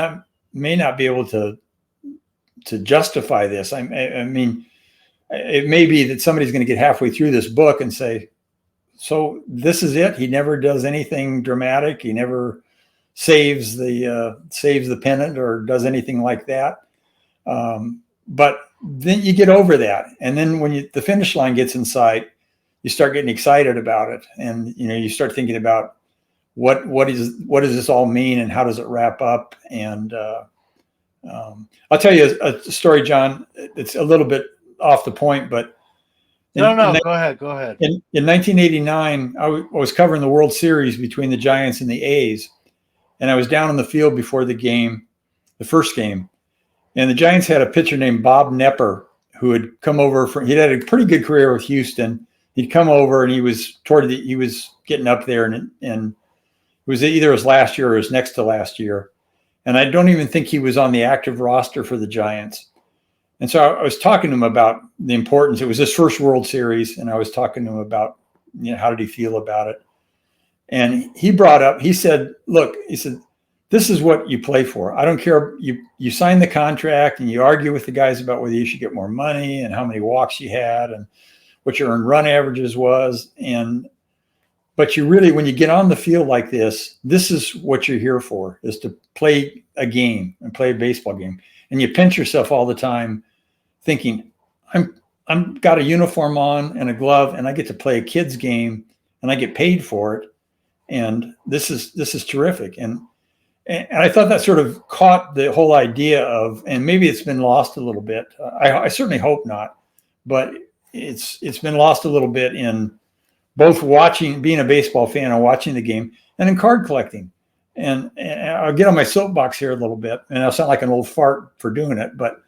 Speaker 2: may not be able to justify this. I mean, it may be that somebody's going to get halfway through this book and say, so this is it. He never does anything dramatic. He never saves the pennant or does anything like that. But then you get over that, and then when the finish line gets in sight, you start getting excited about it, and you start thinking about what does this all mean, and how does it wrap up? And I'll tell you a story, John. It's a little bit off the point, but
Speaker 1: go ahead.
Speaker 2: In 1989, I was covering the World Series between the Giants and the A's, and I was down on the field before the game, the first game, and the Giants had a pitcher named Bob Nepper who had come over he'd had a pretty good career with Houston. He'd come over, and he was getting up there, and it was either his last year or his next to last year. And I don't even think he was on the active roster for the Giants. And so I was talking to him about the importance. It was his first World Series, and I was talking to him about, how did he feel about it? And he said, look, this is what you play for. I don't care. You sign the contract and you argue with the guys about whether you should get more money and how many walks you had and what your earned run averages was. But you really, when you get on the field like this is what you're here for, is to play a game and play a baseball game. And you pinch yourself all the time thinking, I'm got a uniform on and a glove, and I get to play a kid's game, and I get paid for it. And this is terrific. And I thought that sort of caught the whole idea of, and maybe it's been lost a little bit. I certainly hope not, but it's been lost a little bit in both being a baseball fan and watching the game, and in card collecting. And I'll get on my soapbox here a little bit, and I'll sound like an old fart for doing it, but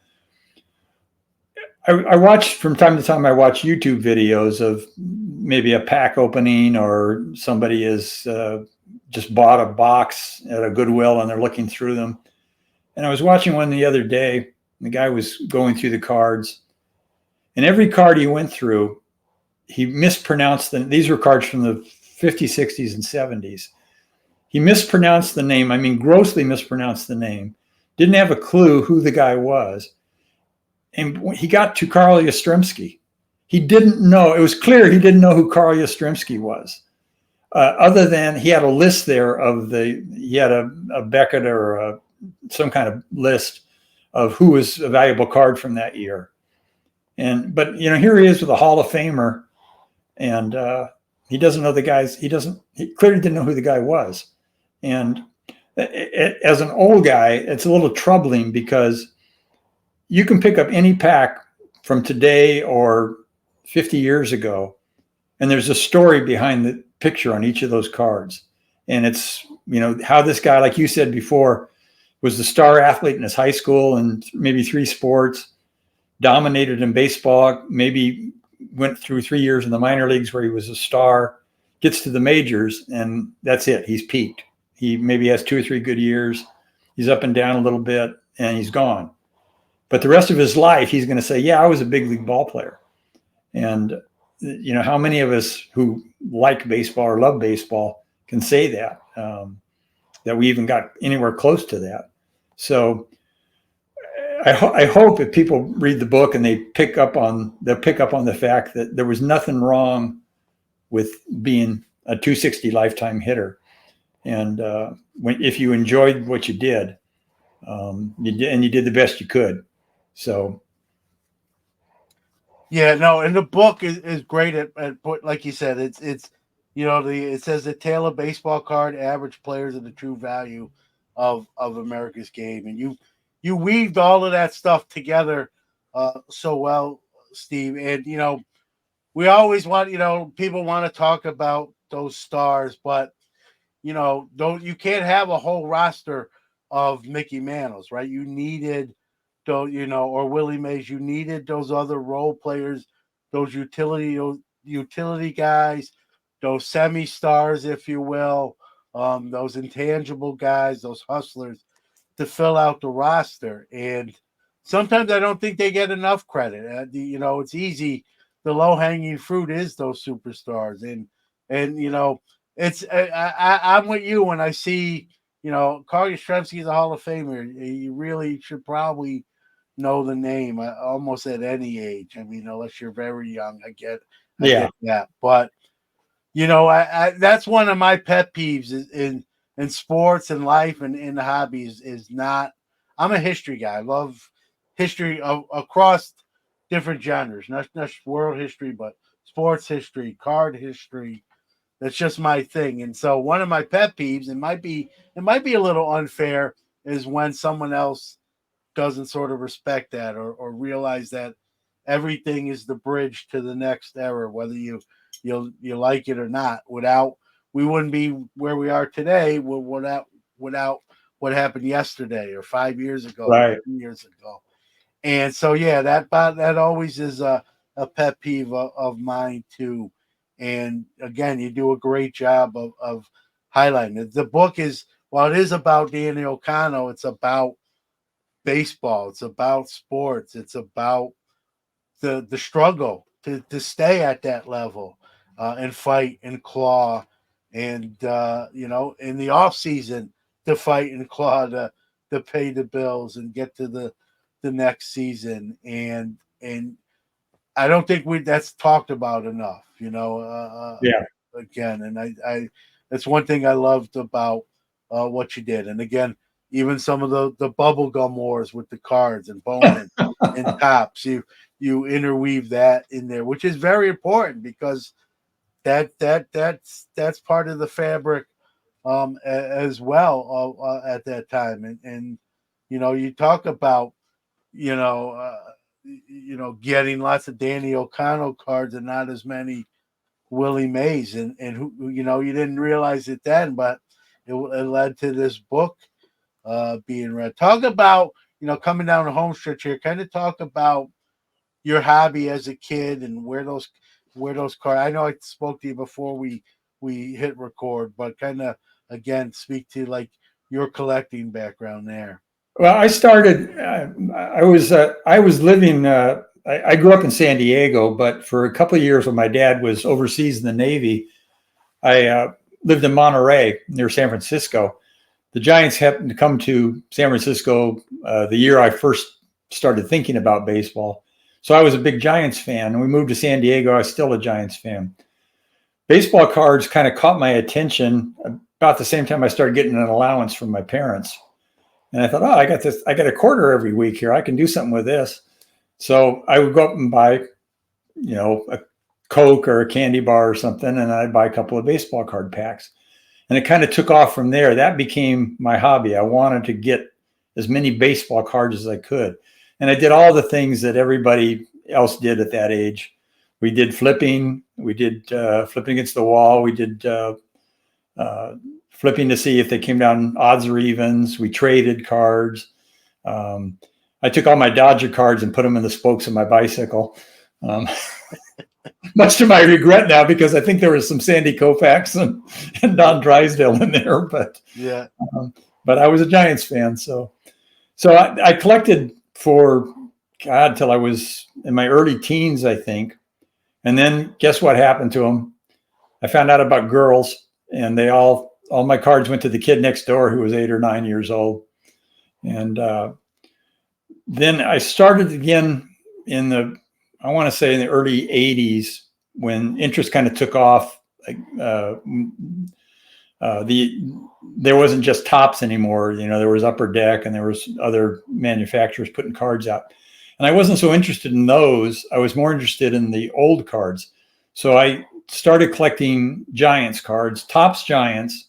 Speaker 2: I watch from time to time. I watch YouTube videos of maybe a pack opening, or somebody has just bought a box at a Goodwill and they're looking through them. And I was watching one the other day. The guy was going through the cards, and every card he went through, he mispronounced these were cards from the 50s, 60s, and 70s. He mispronounced the name. I mean, grossly mispronounced the name. Didn't have a clue who the guy was. And when he got to Carl Yastrzemski, he didn't know. It was clear he didn't know who Carl Yastrzemski was. Other than he had a list there he had a Beckett or some kind of list of who was a valuable card from that year. But here he is with a Hall of Famer, and he doesn't know the guys. He clearly didn't know who the guy was. And as an old guy, it's a little troubling, because you can pick up any pack from today or 50 years ago, and there's a story behind the picture on each of those cards. And it's, how this guy, like you said before, was the star athlete in his high school and maybe 3 sports, dominated in baseball, maybe went through 3 years in the minor leagues where he was a star, gets to the majors, and that's it. He's peaked. He maybe has 2 or 3 good years. He's up and down a little bit, and he's gone. But the rest of his life, he's going to say, yeah, I was a big league ball player. And, how many of us who like baseball or love baseball can say that, that we even got anywhere close to that. So I hope if people read the book and they'll pick up on the fact that there was nothing wrong with being a 260 lifetime hitter. And if you enjoyed what you did, you did the best you could. So.
Speaker 1: Yeah, no, and the book is great at like you said, it's it says the tale of baseball card average players and the true value of America's game, and you weaved all of that stuff together so well, Steve. And we always want people want to talk about those stars, but you can't have a whole roster of Mickey Mantles, right? You needed or Willie Mays, you needed those other role players, those utility guys those semi-stars, if you will, those intangible guys, those hustlers to fill out the roster. And sometimes I don't think they get enough credit. It's easy. The low-hanging fruit is those superstars, and it's I'm with you when I see Carl Yastrzemski is a Hall of Famer. You really should probably know the name almost at any age. I mean, unless you're very young, I get that. But that's one of my pet peeves in sports and life and in the hobbies is not. I'm a history guy. I love history across different genres, not world history, but sports history, card history. That's just my thing. And so one of my pet peeves, it might be a little unfair, is when someone else doesn't sort of respect that or realize that everything is the bridge to the next era, whether you like it or not. We wouldn't be where we are today without what happened yesterday or 5 years ago,
Speaker 2: Right.
Speaker 1: 10 years ago. And so yeah, that always is a pet peeve of mine too. And again, you do a great job of highlighting it. The book is, while it is about Danny O'Connell, it's about baseball, it's about sports, it's about the struggle to stay at that level and fight and claw and in the off season to fight and claw to pay the bills and get to the next season. And I don't think that's talked about enough,
Speaker 2: Yeah.
Speaker 1: again. And I that's one thing I loved about what you did. And again, even some of the bubblegum wars with the cards and Bowman and Tops, you interweave that in there, which is very important because that's part of the fabric as well at that time. And you talk about you know getting lots of Danny O'Connell cards and not as many Willie Mays, and who you didn't realize it then, but it led to this book being read. Talk about coming down the home stretch here. Kind of talk about your hobby as a kid and where those cards. I know I spoke to you before we hit record, but kind of again speak to like your collecting background there.
Speaker 2: Well, I started. I was living. I grew up in San Diego, but for a couple of years when my dad was overseas in the Navy, I lived in Monterey near San Francisco. The Giants happened to come to San Francisco the year I first started thinking about baseball. So I was a big Giants fan. And we moved to San Diego. I was still a Giants fan. Baseball cards kind of caught my attention about the same time I started getting an allowance from my parents. And I thought, I got this. I got a quarter every week here. I can do something with this. So I would go up and buy, a Coke or a candy bar or something, and I'd buy a couple of baseball card packs. And it kind of took off from there. That became my hobby. I wanted to get as many baseball cards as I could. And I did all the things that everybody else did at that age. We did flipping. We did flipping against the wall. We did flipping to see if they came down odds or evens. We traded cards. I took all my Dodger cards and put them in the spokes of my bicycle. Much to my regret now, because I think there was some Sandy Koufax and Don Drysdale in there, but
Speaker 1: Yeah.
Speaker 2: But I was a Giants fan, so I collected for God till I was in my early teens, I think, and then guess what happened to them? I found out about girls, and all my cards went to the kid next door who was 8 or 9 years old, and then I started again I want to say in the early 80s when interest kind of took off. There wasn't just Tops anymore. There was Upper Deck and there was other manufacturers putting cards out. And I wasn't so interested in those. I was more interested in the old cards. So I started collecting Giants cards, Tops Giants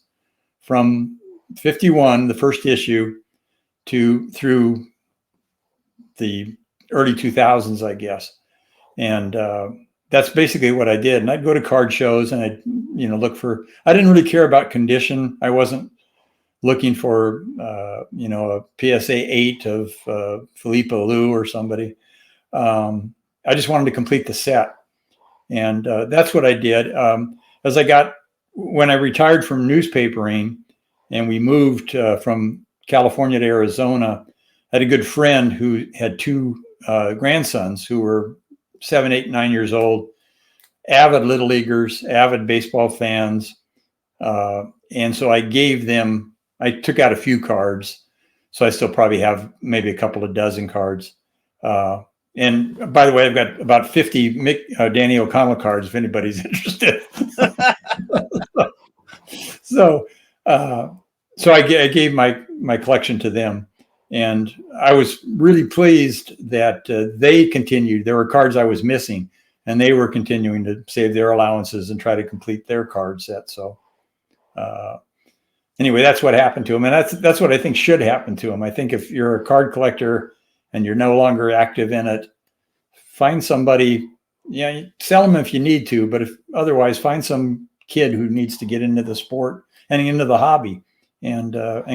Speaker 2: from 51, the first issue, through the early 2000s, I guess. And that's basically what I did. And I'd go to card shows and I'd, look for, I didn't really care about condition. I wasn't looking for, a PSA 8 of Felipe Alou or somebody. I just wanted to complete the set. And that's what I did. as when I retired from newspapering and we moved from California to Arizona, I had a good friend who had two grandsons who were 7, 8, 9 years old, avid little leaguers, avid baseball fans. And so I took out a few cards. So I still probably have maybe a couple of dozen cards. And by the way, I've got about 50 Danny O'Connell cards if anybody's interested. so, so I gave my collection to them, and I was really pleased that they continued. There were cards I was missing, and they were continuing to save their allowances and try to complete their card set. So, anyway, that's what happened to them, and that's what I think should happen to them. I think if you're a card collector and you're no longer active in it, find somebody. Yeah, sell them if you need to, but if otherwise, find some kid who needs to get into the sport and into the hobby and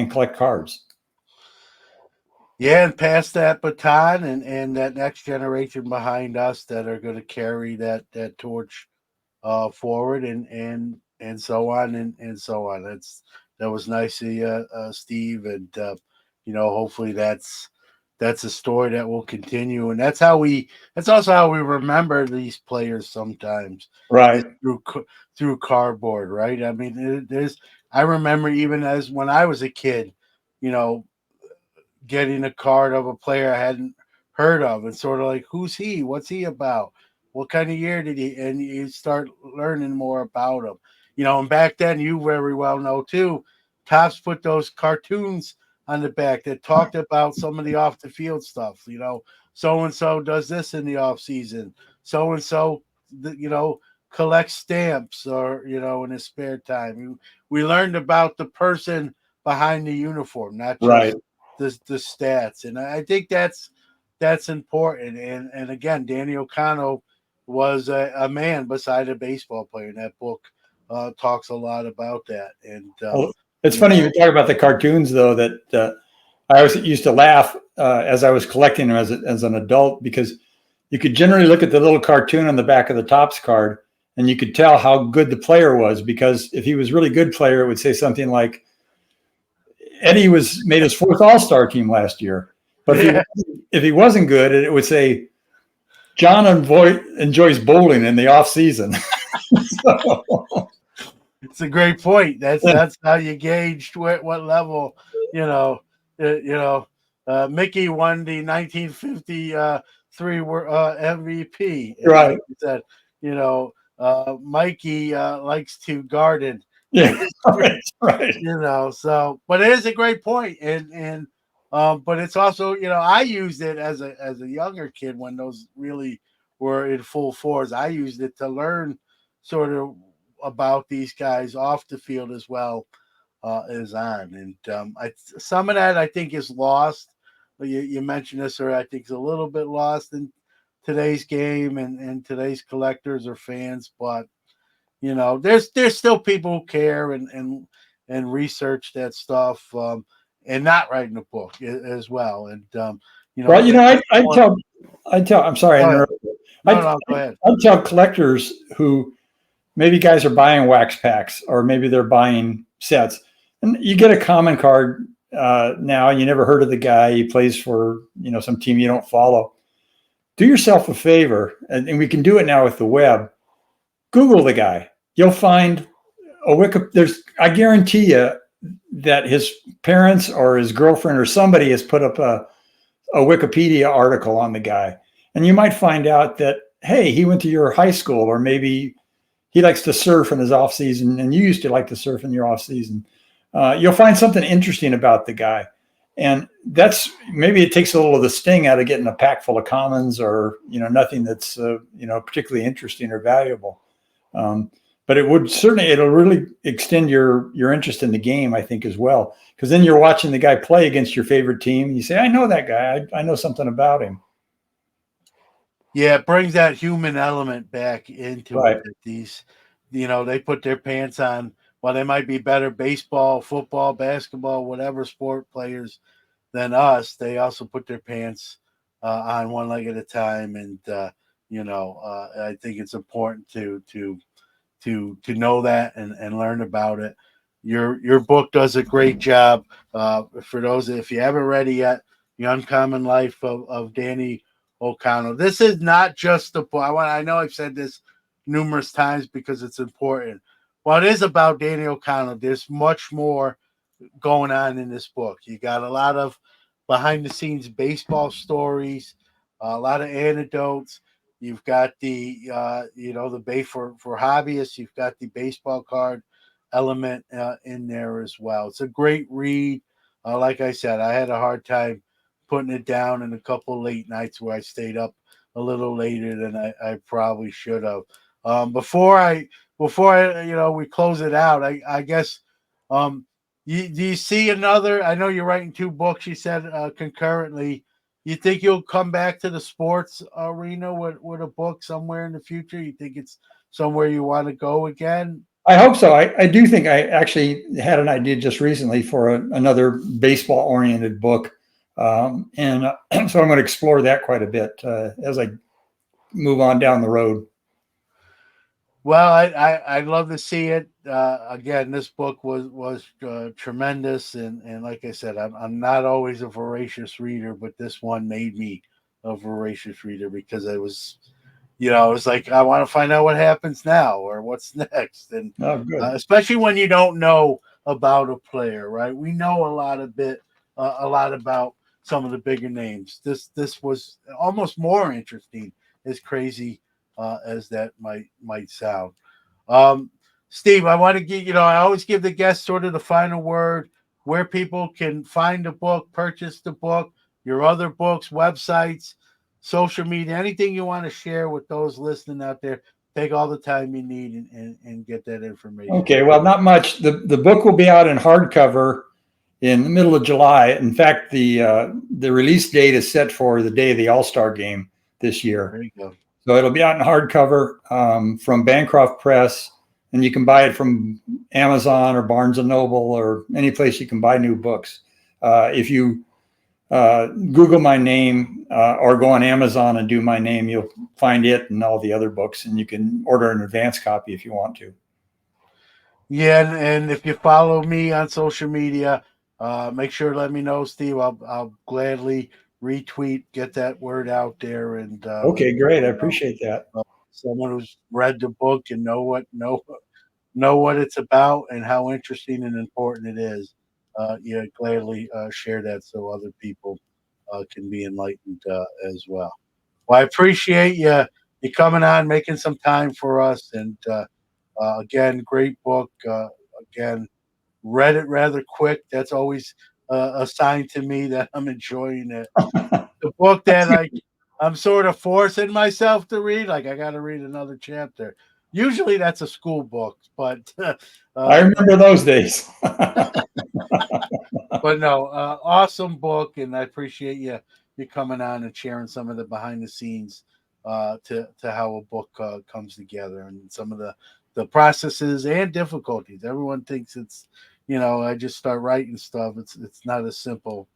Speaker 2: collect cards.
Speaker 1: Yeah, and pass that baton and that next generation behind us that are going to carry that torch forward and so on and so on. That was nice of you, Steve, and hopefully that's a story that will continue, and that's also how we remember these players sometimes,
Speaker 2: Right.
Speaker 1: through cardboard, right? I mean, I remember even as when I was a kid, you know, getting a card of a player I hadn't heard of, and sort of like, who's he? What's he about? What kind of year did he? And you start learning more about him. And back then, you very well know too, Topps put those cartoons on the back that talked about some of the off the field stuff. So and so does this in the off season. So and so, collects stamps or in his spare time. We learned about the person behind the uniform, not just
Speaker 2: Right.
Speaker 1: the stats, and I think that's important. And again, Danny O'Connell was a man beside a baseball player, and that book talks a lot about that. And
Speaker 2: Well, it's funny you talk about the cartoons, though, that I always used to laugh as I was collecting them as an adult, because you could generally look at the little cartoon on the back of the Topps card and you could tell how good the player was, because if he was a really good player, it would say something like, Eddie made his fourth All-Star team last year. But if he wasn't good, it would say, John enjoys bowling in the off season.
Speaker 1: It's a great point. That's how you gauged what level. Mickey won the 1953 MVP. And
Speaker 2: right.
Speaker 1: like you said, Mikey likes to garden.
Speaker 2: Yeah, right.
Speaker 1: So, but it is a great point, and but it's also, I used it as a younger kid when those really were in full force. I used it to learn sort of about these guys off the field as well as on, and some of that I think is lost. You mentioned this, or I think it's a little bit lost in today's game and today's collectors or fans, but there's still people who care and research that stuff, and not writing a book as well. And
Speaker 2: well, I tell. I'm sorry, I interrupted.
Speaker 1: No, go ahead.
Speaker 2: I tell collectors who maybe guys are buying wax packs or maybe they're buying sets, and you get a common card now, and you never heard of the guy. He plays for some team you don't follow. Do yourself a favor, and we can do it now with the web. Google the guy. You'll find I guarantee you that his parents or his girlfriend or somebody has put up a Wikipedia article on the guy. And you might find out that, hey, he went to your high school, or maybe he likes to surf in his off season and you used to like to surf in your off season. You'll find something interesting about the guy. And maybe it takes a little of the sting out of getting a pack full of commons or, nothing that's, particularly interesting or valuable. But it'll really extend your interest in the game, I think, as well. Because then you're watching the guy play against your favorite team. And you say, I know that guy. I know something about him.
Speaker 1: Yeah, it brings that human element back into
Speaker 2: right.
Speaker 1: it. That these, they put their pants on. While they might be better baseball, football, basketball, whatever sport players than us, they also put their pants on one leg at a time. And I think it's important to to know that and learn about it. Your book does a great job. For those, if you haven't read it yet, The Uncommon Life of Danny O'Connell. This is not just a book. I know I've said this numerous times because it's important. While it is about Danny O'Connell, there's much more going on in this book. You got a lot of behind the scenes baseball stories, a lot of anecdotes. You've got the the base for hobbyists. You've got the baseball card element in there as well. It's a great read. Like I said, I had a hard time putting it down in a couple late nights where I stayed up a little later than I probably should have. Before I we close it out, I guess do you see another? I know you're writing two books. You said concurrently. You think you'll come back to the sports arena with a book somewhere in the future? You think it's somewhere you want to go again?
Speaker 2: I hope so. I do think I actually had an idea just recently for another baseball oriented book. And so I'm going to explore that quite a bit as I move on down the road.
Speaker 1: Well, I'd love to see it. Again, this book was tremendous, and like I said, I'm not always a voracious reader, but this one made me a voracious reader because I was, I was like, I want to find out what happens now or what's next, and
Speaker 2: Oh, good.
Speaker 1: especially when you don't know about a player, right? We know a lot about some of the bigger names. This was almost more interesting, as crazy as that might sound. Steve, I want to give I always give the guests sort of the final word, where people can find the book, purchase the book, your other books, websites, social media, anything you want to share with those listening out there. Take all the time you need and get that information.
Speaker 2: Okay, well, not much. The book will be out in hardcover in the middle of July. In fact, the release date is set for the day of the All-Star game this year.
Speaker 1: There you go.
Speaker 2: So it'll be out in hardcover from Bancroft Press, and you can buy it from Amazon or Barnes and Noble or any place you can buy new books. If you Google my name or go on Amazon and do my name, you'll find it and all the other books, and you can order an advance copy if you want to.
Speaker 1: Yeah, and if you follow me on social media, make sure to let me know, Steve. I'll gladly retweet, get that word out there, and
Speaker 2: Okay, great. I appreciate that.
Speaker 1: someone who's read the book and know what it's about and how interesting and important it is. Gladly share that so other people can be enlightened as well. Well, I appreciate you coming on, making some time for us, and again, great book. Again, read it rather quick. That's always a sign to me that I'm enjoying it. The book that I'm sort of forcing myself to read, like I got to read another chapter. Usually that's a school book, but
Speaker 2: I remember those days.
Speaker 1: but no, awesome book, and I appreciate you coming on and sharing some of the behind the scenes to how a book comes together and some of the processes and difficulties. Everyone thinks it's I just start writing stuff. It's not as simple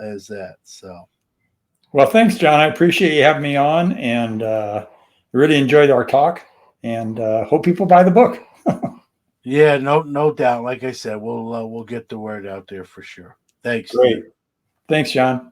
Speaker 1: as that. So.
Speaker 2: Well, thanks, John. I appreciate you having me on, and really enjoyed our talk, and hope people buy the book.
Speaker 1: Yeah, no doubt. Like I said, we'll get the word out there for sure. Thanks,
Speaker 2: Great.
Speaker 1: Steve.
Speaker 2: Thanks, John.